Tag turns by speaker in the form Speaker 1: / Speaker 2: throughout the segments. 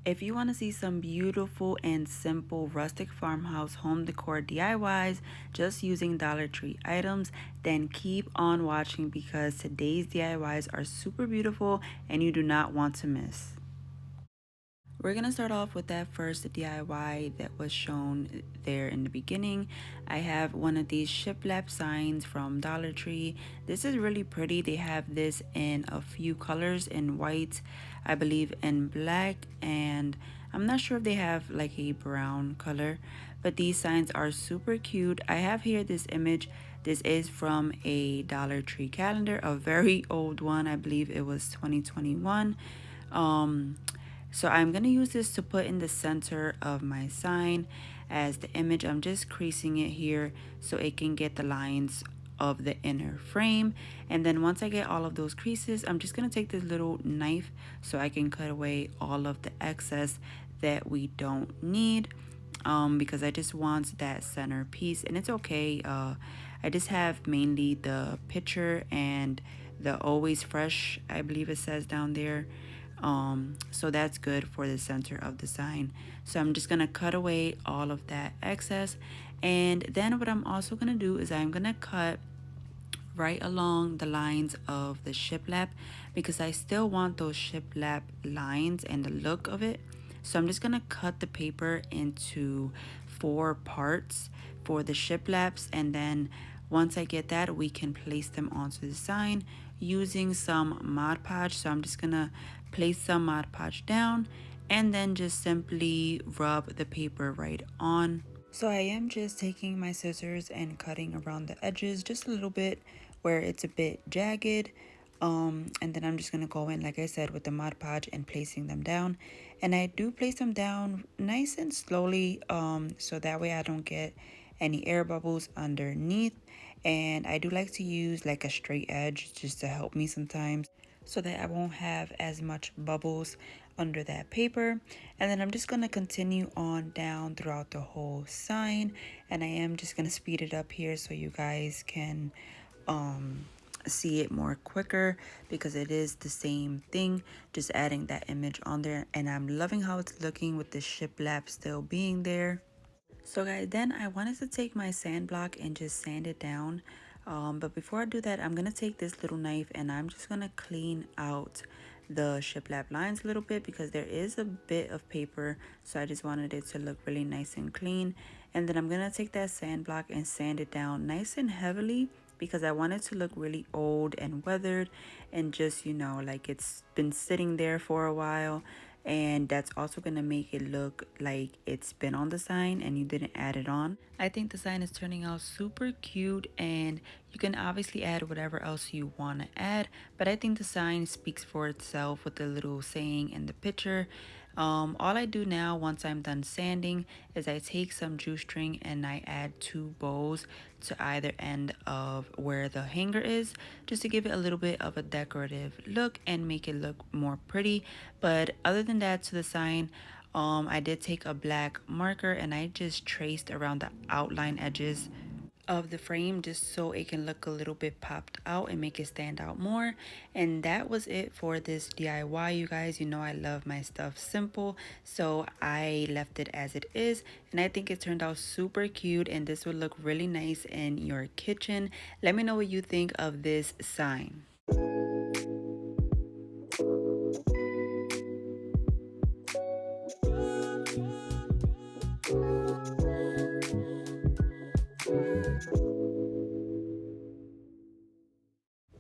Speaker 1: If you want to see some beautiful and simple rustic farmhouse home decor DIYs just using Dollar Tree items, then keep on watching because today's DIYs are super beautiful and you do not want to miss. We're gonna start off with that first DIY that was shown there in the beginning. I have one of these shiplap signs from Dollar Tree. This is really pretty. They have this in a few colors, in white, I believe in black, and I'm not sure if they have like a brown color, but these signs are super cute. I have here this image. This is from a Dollar Tree calendar, a very old one. I believe it was 2021. So I'm going to use this to put in the center of my sign as the image. I'm just creasing it here so it can get the lines of the inner frame. And then once I get all of those creases, I'm just going to take this little knife so I can cut away all of the excess that we don't need, because I just want that center piece. And it's okay. I just have mainly the picture and the always fresh, I believe it says down there. So that's good for the center of the sign. So I'm just gonna cut away all of that excess, and then what I'm also gonna do is I'm gonna cut right along the lines of the shiplap because I still want those shiplap lines and the look of it. So I'm just gonna cut the paper into 4 parts for the shiplaps, and then once I get that, we can place them onto the sign using some Mod Podge. So I'm just gonna place some Mod Podge down and then just simply rub the paper right on. So I am just taking my scissors and cutting around the edges just a little bit where it's a bit jagged. And then I'm just going to go in, like I said, with the Mod Podge and placing them down. And I do place them down nice and slowly, so that way I don't get any air bubbles underneath. And I do like to use like a straight edge just to help me sometimes so that I won't have as much bubbles under that paper. And then I'm just going to continue on down throughout the whole sign, and I am just going to speed it up here so you guys can see it more quicker because it is the same thing, just adding that image on there. And I'm loving how it's looking with the shiplap still being there. So guys, then I wanted to take my sand block and just sand it down. But before I do that, I'm going to take this little knife and I'm just going to clean out the shiplap lines a little bit because there is a bit of paper. So I just wanted it to look really nice and clean. And then I'm going to take that sand block and sand it down nice and heavily because I want it to look really old and weathered and just, you know, like it's been sitting there for a while. And that's also going to make it look like it's been on the sign and you didn't add it on. I think the sign is turning out super cute, and you can obviously add whatever else you want to add, but I think the sign speaks for itself with the little saying in the picture. All I do now once I'm done sanding is I take some juice string and I add 2 bows to either end of where the hanger is, just to give it a little bit of a decorative look and make it look more pretty. But other than that, to the sign, I did take a black marker and I just traced around the outline edges of the frame just so it can look a little bit popped out and make it stand out more. And that was it for this DIY, you guys. You know I love my stuff simple, so I left it as it is, and I think it turned out super cute, and this would look really nice in your kitchen. Let me know what you think of this sign.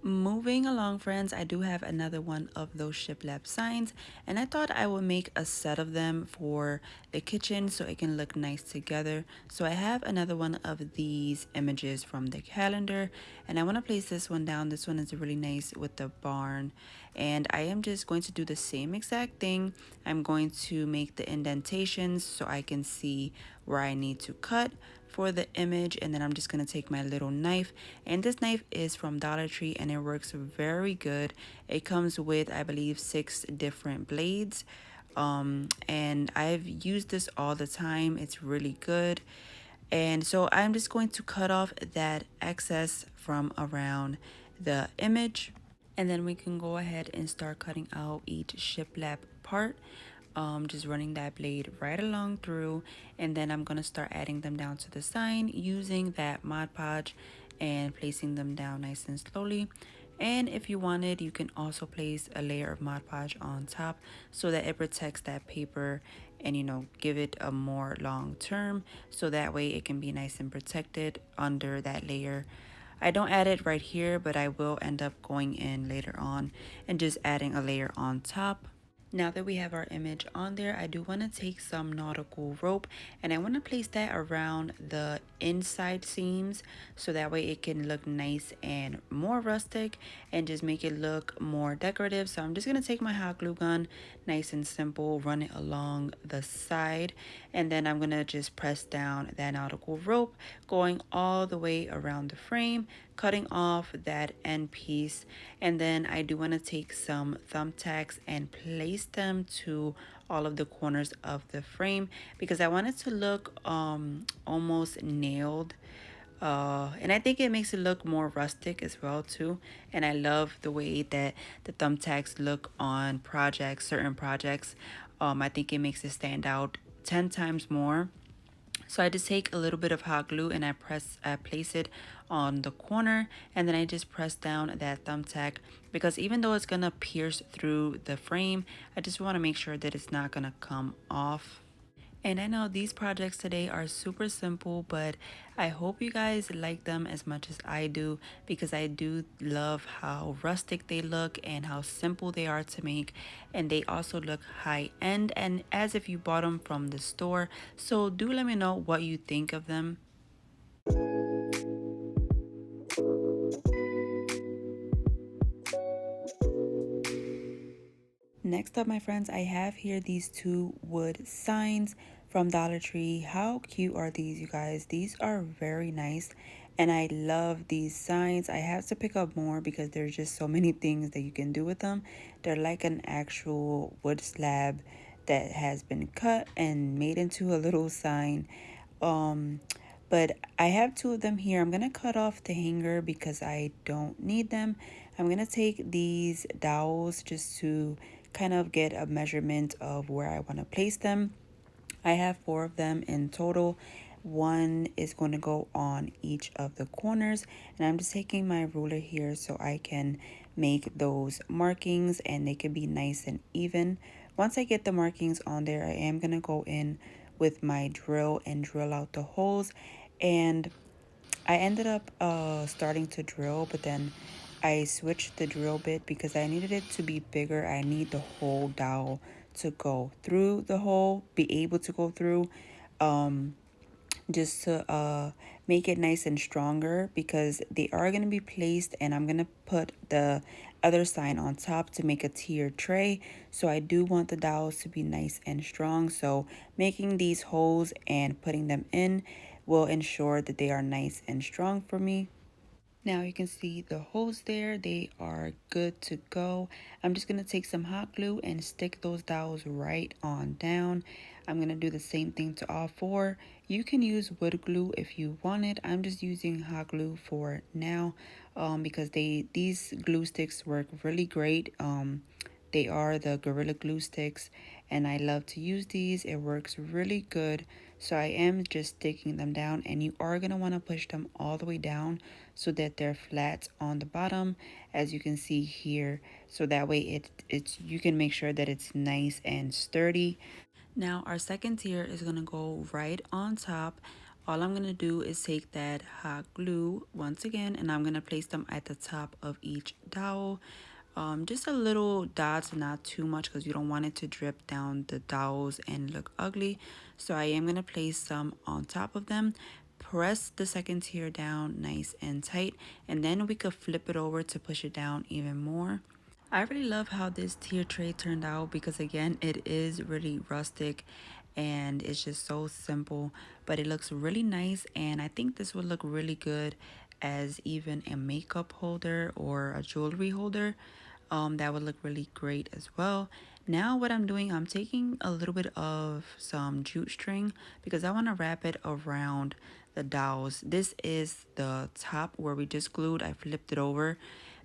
Speaker 1: Moving along, friends, I do have another one of those shiplap signs, and I thought I would make a set of them for the kitchen so it can look nice together. So I have another one of these images from the calendar, and I want to place this one down. This one is really nice with the barn, and I am just going to do the same exact thing. I'm going to make the indentations so I can see where I need to cut for the image, and then I'm just going to take my little knife, and this knife is from Dollar Tree and it works very good. It comes with, I believe, 6 different blades, and I've used this all the time. It's really good. And so I'm just going to cut off that excess from around the image, and then we can go ahead and start cutting out each shiplap part. just running that blade right along through, and then I'm gonna start adding them down to the sign using that Mod Podge and placing them down nice and slowly. And if you wanted, you can also place a layer of Mod Podge on top so that it protects that paper and, you know, give it a more long term, so that way it can be nice and protected under that layer. I don't add it right here, but I will end up going in later on and just adding a layer on top. Now that we have our image on there, I do want to take some nautical rope and I want to place that around the inside seams so that way it can look nice and more rustic and just make it look more decorative. So I'm just going to take my hot glue gun, nice and simple, run it along the side, and then I'm going to just press down that nautical rope going all the way around the frame, cutting off that end piece. And then I do want to take some thumbtacks and place them to all of the corners of the frame because I want it to look almost nailed. And I think it makes it look more rustic as well too. And I love the way that the thumbtacks look on projects, certain projects. I think it makes it stand out 10 times more. So I just take a little bit of hot glue and I place it on the corner, and then I just press down that thumbtack because even though it's gonna pierce through the frame, I just want to make sure that it's not gonna come off. And I know these projects today are super simple, but I hope you guys like them as much as I do because I do love how rustic they look and how simple they are to make. And they also look high end and as if you bought them from the store. So do let me know what you think of them. Next up, my friends, I have here these two wood signs from Dollar Tree. How cute are these, you guys? These are very nice and I love these signs. I have to pick up more because there's just so many things that you can do with them. They're like an actual wood slab that has been cut and made into a little sign. Um, but I have two of them here. I'm gonna cut off the hanger because I don't need them. I'm gonna take these dowels just to kind of get a measurement of where I want to place them. I have four of them in total. One is going to go on each of the corners, and I'm just taking my ruler here so I can make those markings and they can be nice and even. Once I get the markings on there, I am going to go in with my drill and drill out the holes. And I ended up starting to drill, but then I switched the drill bit because I needed it to be bigger. I need the whole dowel to go through the hole, be able to go through, um, just to make it nice and stronger because they are going to be placed, and I'm going to put the other sign on top to make a tiered tray. So I do want the dowels to be nice and strong. So making these holes and putting them in will ensure that they are nice and strong for me. Now you can see the holes there, they are good to go. I'm just going to take some hot glue and stick those dowels right on down. I'm going to do the same thing to all four. You can use wood glue if you want it. I'm just using hot glue for now because these glue sticks work really great. They are the Gorilla Glue sticks and I love to use these. It works really good. So I am just sticking them down, and you are going to want to push them all the way down so that they're flat on the bottom, as you can see here. So that way it's you can make sure that it's nice and sturdy. Now our second tier is going to go right on top. All I'm going to do is take that hot glue once again, and I'm going to place them at the top of each dowel. Just a little dots, not too much because you don't want it to drip down the dowels and look ugly. So I am going to place some on top of them. Press the second tier down nice and tight, and then we could flip it over to push it down even more. I really love how this tier tray turned out because again it is really rustic and it's just so simple, but it looks really nice, and I think this would look really good as even a makeup holder or a jewelry holder. That would look really great as well. Now what I'm doing, I'm taking a little bit of some jute string because I want to wrap it around the dowels. This is the top where we just glued. I flipped it over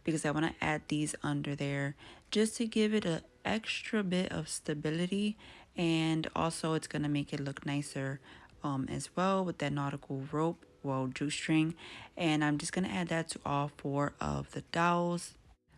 Speaker 1: because I want to add these under there just to give it an extra bit of stability and also it's gonna make it look nicer as well with that nautical rope, well, jute string. And I'm just gonna add that to all 4 of the dowels.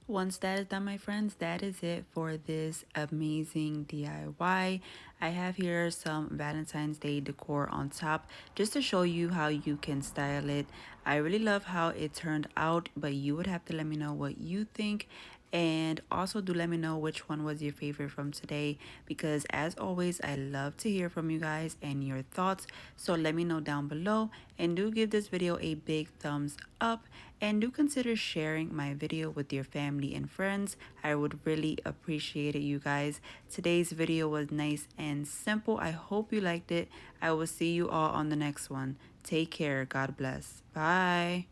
Speaker 1: Once that is done, my friends, that is it for this amazing DIY. I have here some Valentine's Day decor on top just to show you how you can style it. I really love how it turned out, but you would have to let me know what you think. And also do let me know which one was your favorite from today, because as always, I love to hear from you guys and your thoughts. So let me know down below, and do give this video a big thumbs up, and do consider sharing my video with your family and friends. I would really appreciate it, you guys. Today's video was nice and simple. I hope you liked it. I will see you all on the next one. Take care. God bless. Bye.